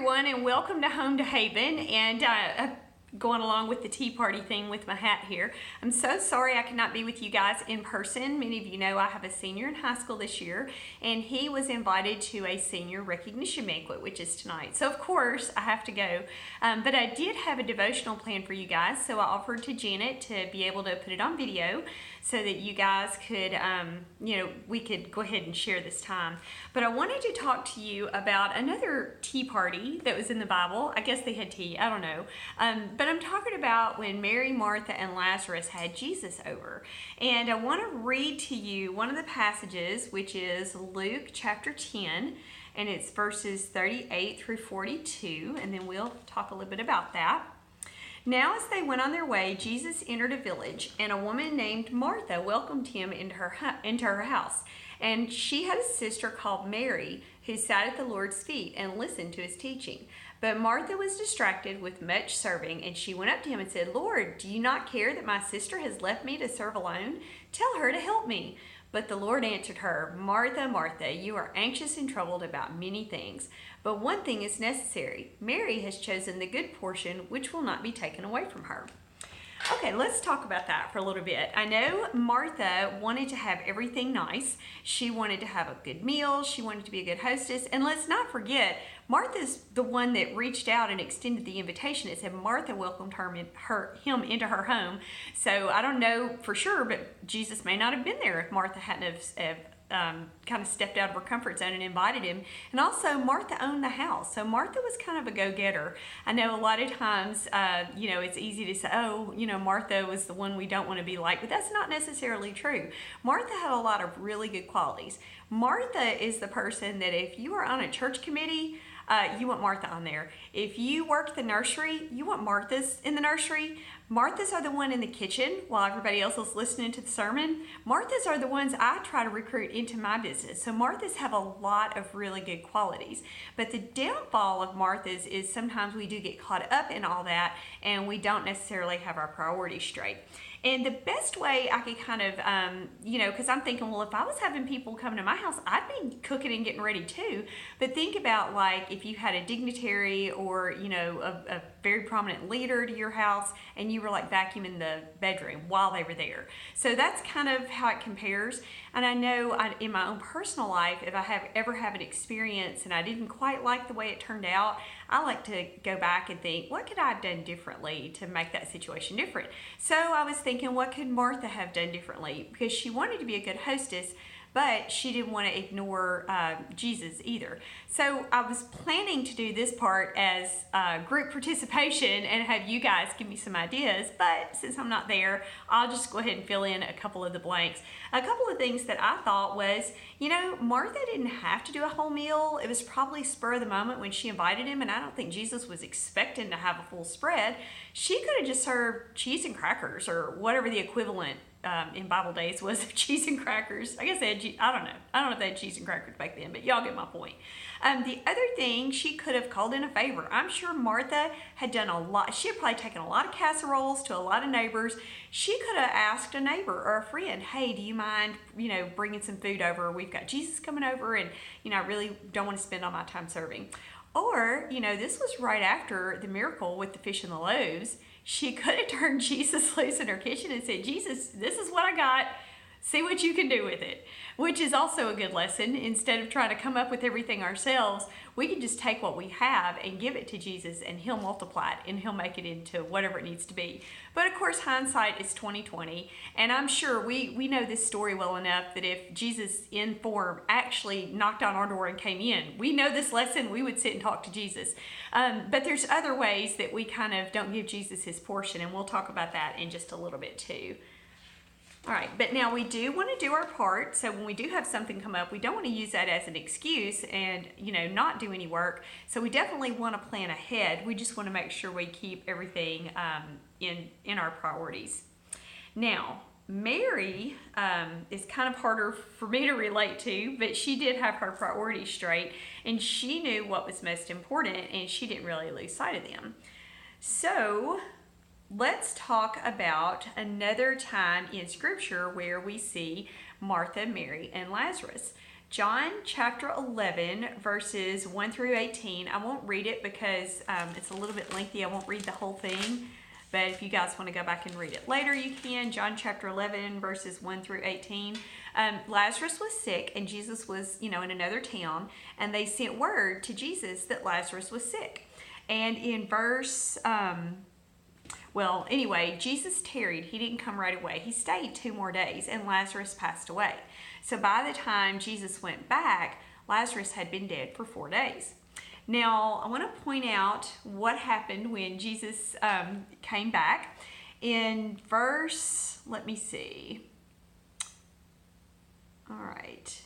everyone, and welcome to Home to Haven. And going along with the tea party thing with my hat here, I'm so sorry I could not be with you guys in person. Many of you know I have a senior in high school this year, and he was invited to a senior recognition banquet, which is tonight. So of course I have to go, but I did have a devotional plan for you guys, so I offered to Janet to be able to put it on video so that you guys could, we could go ahead and share this time. But I wanted to talk to you about another tea party that was in the Bible. I guess they had tea, I don't know. But I'm talking about when Mary, Martha, and Lazarus had Jesus over. And I want to read to you one of the passages, which is Luke chapter 10, and it's verses 38 through 42, and then we'll talk a little bit about that. Now as they went on their way, Jesus entered a village, and a woman named Martha welcomed him into her house. And she had a sister called Mary, who sat at the Lord's feet and listened to his teaching. But Martha was distracted with much serving, and she went up to him and said, "Lord, do you not care that my sister has left me to serve alone? Tell her to help me." But the Lord answered her, "Martha, Martha, you are anxious and troubled about many things, but one thing is necessary. Mary has chosen the good portion, which will not be taken away from her." Okay, let's talk about that for a little bit. I know Martha wanted to have everything nice. She wanted to have a good meal. She wanted to be a good hostess. And let's not forget, Martha's the one that reached out and extended the invitation. It said Martha welcomed him into her home. So I don't know for sure, but Jesus may not have been there if Martha hadn't have kind of stepped out of her comfort zone and invited him. And also Martha owned the house, so Martha was kind of a go-getter. I know a lot of times it's easy to say, Martha was the one we don't want to be like, but that's not necessarily true. Martha had a lot of really good qualities. Martha is the person that if you are on a church committee, you want Martha on there. If you work the nursery, you want Marthas in the nursery. Marthas are the one in the kitchen while everybody else is listening to the sermon. Marthas are the ones I try to recruit into my business. So Marthas have a lot of really good qualities. But the downfall of Marthas is sometimes we do get caught up in all that and we don't necessarily have our priorities straight. And the best way I could kind of, because I'm thinking, well, if I was having people come to my house, I'd be cooking and getting ready too. But think about like if you had a dignitary or, a very prominent leader to your house and you were like vacuuming the bedroom while they were there. So that's kind of how it compares. And I know in my own personal life, if I ever have an experience and I didn't quite like the way it turned out, I like to go back and think, what could I have done differently to make that situation different? So I was thinking, what could Martha have done differently? Because she wanted to be a good hostess, but she didn't want to ignore Jesus either. So I was planning to do this part as group participation and have you guys give me some ideas, but since I'm not there, I'll just go ahead and fill in a couple of the blanks. A couple of things that I thought was, Martha didn't have to do a whole meal. It was probably spur of the moment when she invited him, and I don't think Jesus was expecting to have a full spread. She could have just served cheese and crackers or whatever the equivalent in Bible days was of cheese and crackers. I guess they had, I don't know if they had cheese and crackers back then, but y'all get my point. The other thing, she could have called in a favor. I'm sure Martha had done a lot. She had probably taken a lot of casseroles to a lot of neighbors. She could have asked a neighbor or a friend, "Hey, do you mind, bringing some food over? We've got Jesus coming over, and I really don't want to spend all my time serving." Or, this was right after the miracle with the fish and the loaves. She could have turned Jesus loose in her kitchen and said, "Jesus, this is what I got. See what you can do with it," which is also a good lesson. Instead of trying to come up with everything ourselves, we can just take what we have and give it to Jesus, and he'll multiply it and he'll make it into whatever it needs to be. But of course, hindsight is 20/20, and I'm sure we know this story well enough that if Jesus in form actually knocked on our door and came in, we know this lesson, we would sit and talk to Jesus. But there's other ways that we kind of don't give Jesus his portion, and we'll talk about that in just a little bit too. All right, but now we do want to do our part. So when we do have something come up, we don't want to use that as an excuse and, not do any work. So we definitely want to plan ahead. We just want to make sure we keep everything in our priorities. Now, Mary is kind of harder for me to relate to, but she did have her priorities straight, and she knew what was most important, and she didn't really lose sight of them. So let's talk about another time in Scripture where we see Martha, Mary, and Lazarus. John chapter 11, verses 1 through 18. I won't read it because it's a little bit lengthy. I won't read the whole thing. But if you guys want to go back and read it later, you can. John chapter 11, verses 1 through 18. Lazarus was sick, and Jesus was, in another town. And they sent word to Jesus that Lazarus was sick. And in verse... Jesus tarried. He didn't come right away. He stayed 2 more days, and Lazarus passed away. So by the time Jesus went back, Lazarus had been dead for 4 days. Now, I want to point out what happened when Jesus came back. In verse, let me see. All right.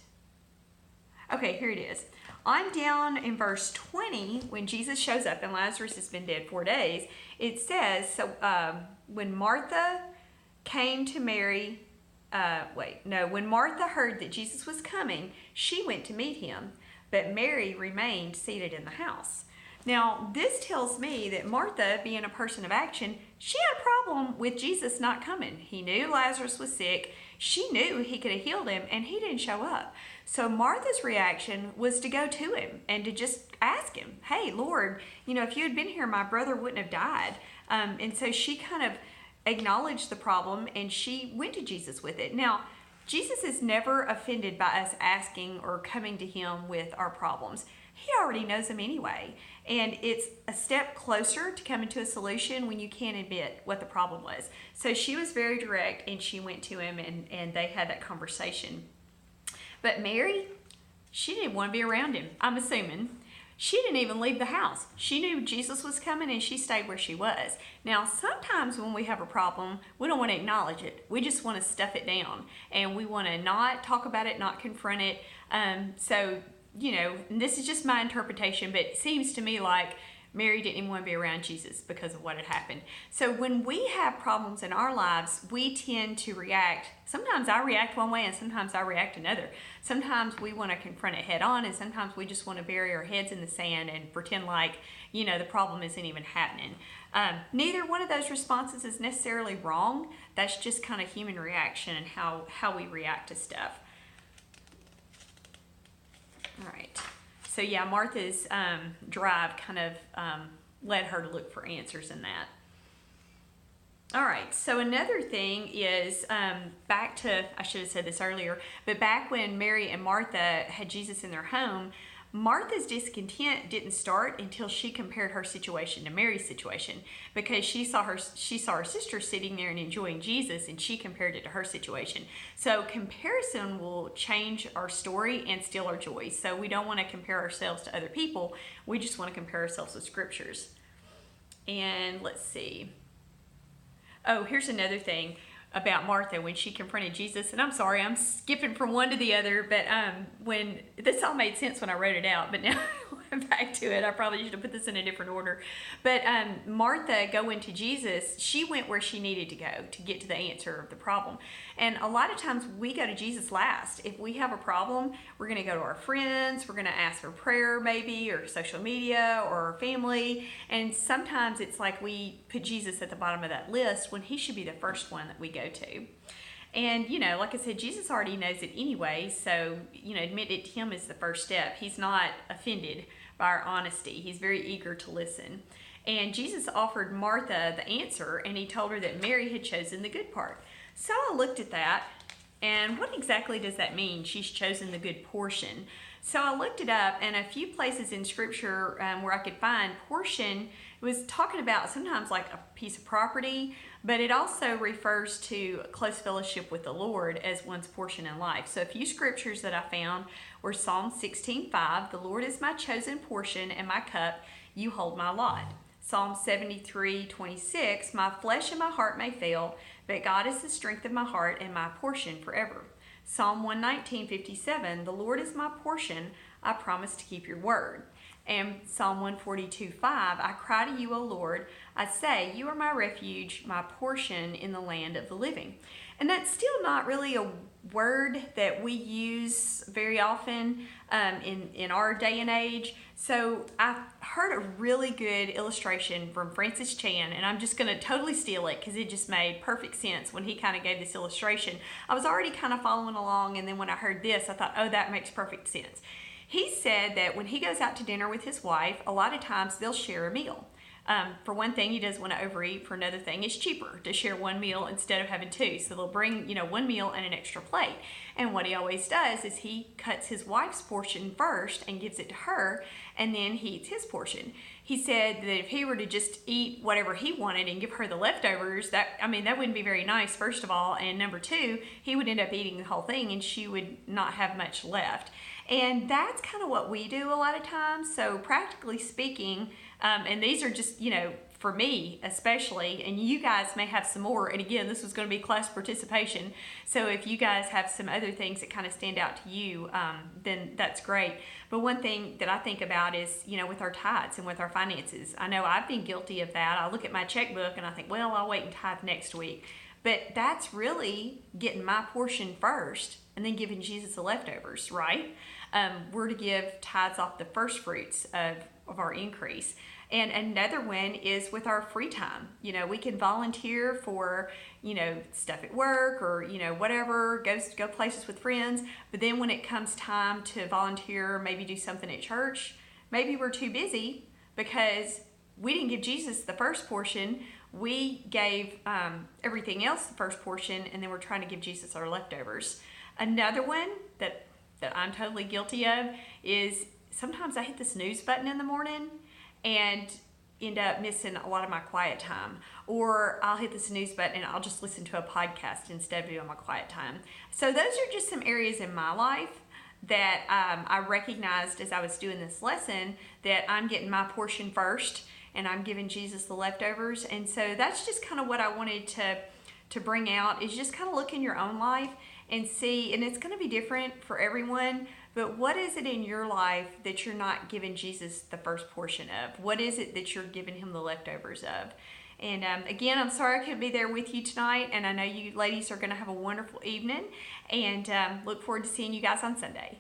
Okay, here it is. On down in verse 20, when Jesus shows up and Lazarus has been dead 4 days, it says, when Martha came to Mary, when Martha heard that Jesus was coming, she went to meet him, but Mary remained seated in the house. Now, this tells me that Martha, being a person of action, she had a problem with Jesus not coming. He knew Lazarus was sick. She knew he could have healed him, and he didn't show up. So Martha's reaction was to go to him and to just ask him, hey, Lord, if you had been here, my brother wouldn't have died. And so she kind of acknowledged the problem, and she went to Jesus with it. Now, Jesus is never offended by us asking or coming to him with our problems. He already knows them anyway. And it's a step closer to coming to a solution when you can't admit what the problem was. So she was very direct, and she went to him, and they had that conversation. But Mary, she didn't want to be around him, I'm assuming. She didn't even leave the house. She knew Jesus was coming, and she stayed where she was. Now, sometimes when we have a problem, we don't want to acknowledge it. We just want to stuff it down, and we want to not talk about it, not confront it. This is just my interpretation, but it seems to me like Mary didn't even want to be around Jesus because of what had happened. So when we have problems in our lives, we tend to react. Sometimes I react one way, and sometimes I react another. Sometimes we want to confront it head on, and sometimes we just want to bury our heads in the sand and pretend like, the problem isn't even happening. Neither one of those responses is necessarily wrong. That's just kind of human reaction and how we react to stuff. All right. So yeah, Martha's drive kind of led her to look for answers in that. All right, so another thing is back to, I should have said this earlier, but back when Mary and Martha had Jesus in their home, Martha's discontent didn't start until she compared her situation to Mary's situation, because she saw her sister sitting there and enjoying Jesus, and she compared it to her situation. So comparison will change our story and steal our joy. So we don't want to compare ourselves to other people. We just want to compare ourselves with scriptures. And let's see. Oh, here's another thing about Martha when she confronted Jesus. And I'm sorry, I'm skipping from one to the other, but when this all made sense when I wrote it out, but now I'm back to it. I probably should have put this in a different order. But Martha going to Jesus, she went where she needed to go to get to the answer of the problem. And a lot of times we go to Jesus last. If we have a problem, we're going to go to our friends, we're going to ask for prayer maybe, or social media, or our family. And sometimes it's like we put Jesus at the bottom of that list when he should be the first one that we go to. And, like I said, Jesus already knows it anyway, so, admit it to him is the first step. He's not offended by our honesty. He's very eager to listen. And Jesus offered Martha the answer, and he told her that Mary had chosen the good part. So I looked at that, and what exactly does that mean, she's chosen the good portion? So I looked it up, and a few places in Scripture where I could find portion, it was talking about sometimes like a piece of property, but it also refers to close fellowship with the Lord as one's portion in life. So a few scriptures that I found were Psalm 16:5, the Lord is my chosen portion and my cup, you hold my lot. Psalm 73:26, my flesh and my heart may fail, but God is the strength of my heart and my portion forever. Psalm 119:57, the Lord is my portion, I promise to keep your word. And Psalm 142:5, I cry to you, O Lord, I say, you are my refuge, my portion in the land of the living. And that's still not really a word that we use very often in our day and age. So I heard a really good illustration from Francis Chan, and I'm just going to totally steal it because it just made perfect sense when he kind of gave this illustration. I was already kind of following along, and then when I heard this, I thought, oh, that makes perfect sense. He said that when he goes out to dinner with his wife, a lot of times they'll share a meal. For one thing, he doesn't want to overeat. For another thing, it's cheaper to share one meal instead of having two. So they'll bring, one meal and an extra plate. And what he always does is he cuts his wife's portion first and gives it to her, and then he eats his portion. He said that if he were to just eat whatever he wanted and give her the leftovers, that wouldn't be very nice, first of all. And number two, he would end up eating the whole thing and she would not have much left. And that's kind of what we do a lot of times. So practically speaking, and these are just, for me especially, and you guys may have some more. And again, this was going to be class participation. So if you guys have some other things that kind of stand out to you, then that's great. But one thing that I think about is, with our tithes and with our finances. I know I've been guilty of that. I look at my checkbook and I think, well, I'll wait and tithe next week. But that's really getting my portion first and then giving Jesus the leftovers, right? We're to give tithes off the first fruits of our increase. And another one is with our free time. We can volunteer for, stuff at work or, whatever, go places with friends. But then when it comes time to volunteer, maybe do something at church, maybe we're too busy because we didn't give Jesus the first portion. We gave everything else the first portion, and then we're trying to give Jesus our leftovers. Another one that I'm totally guilty of is sometimes I hit the snooze button in the morning and end up missing a lot of my quiet time. Or I'll hit the snooze button and I'll just listen to a podcast instead of doing my quiet time. So those are just some areas in my life that I recognized as I was doing this lesson that I'm getting my portion first and I'm giving Jesus the leftovers. And so that's just kind of what I wanted to bring out, is just kind of look in your own life and see, and it's going to be different for everyone, but what is it in your life that you're not giving Jesus the first portion of? What is it that you're giving him the leftovers of? And again, I'm sorry I couldn't be there with you tonight, and I know you ladies are going to have a wonderful evening, and look forward to seeing you guys on Sunday.